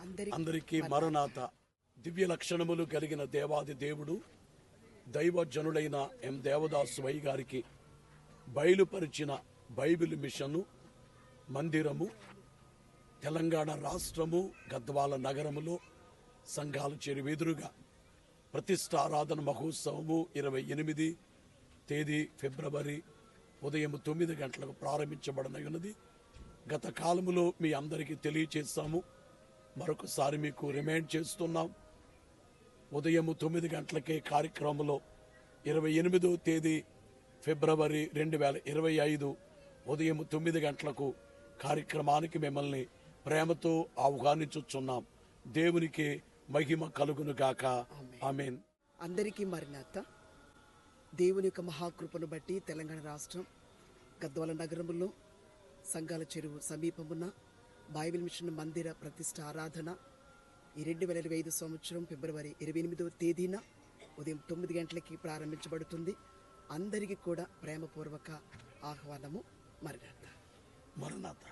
అందరికీ మరణాత. దివ్య లక్షణములు కలిగిన దేవాది దేవుడు దైవజనుడైన ఎం దేవదాసు వై గారికి బయలుపరిచిన బైబిల్ మిషను మందిరము తెలంగాణ రాష్ట్రము గద్వాల నగరములో సంఘాల చెరువెదురుగా ప్రతిష్టారాధన మహోత్సవము 28 తేదీ ఫిబ్రవరి ఉదయం 9 గంటలకు ప్రారంభించబడనున్నది. గత కాలములో మీ అందరికీ తెలియచేస్తాము, మరొకసారి మీకు రిమైండ్ చేస్తున్నాం. ఉదయం 9 గంటలకే కార్యక్రమంలో 28వ తేదీ ఫిబ్రవరి 2025 ఉదయం 9 గంటలకు కార్యక్రమానికి మిమ్మల్ని ప్రేమతో ఆహ్వానించుచున్నాం. దేవునికి మహిమ కలుగును గాక. ఆమేన్. అందరికీ మరణాత. దేవుని యొక్క మహాకృపను బట్టి తెలంగాణ రాష్ట్రం గద్వాల నగరంలో సంఘాల చెరువు సమీపమున్న బైబిల్ మిషన్ మందిర ప్రతిష్ట ఆరాధన ఈ 2025 సంవత్సరం ఫిబ్రవరి 28వ తేదీన ఉదయం 9 గంటలకి ప్రారంభించబడుతుంది. అందరికీ కూడా ప్రేమపూర్వక ఆహ్వానము. మరణాత. మరణాత.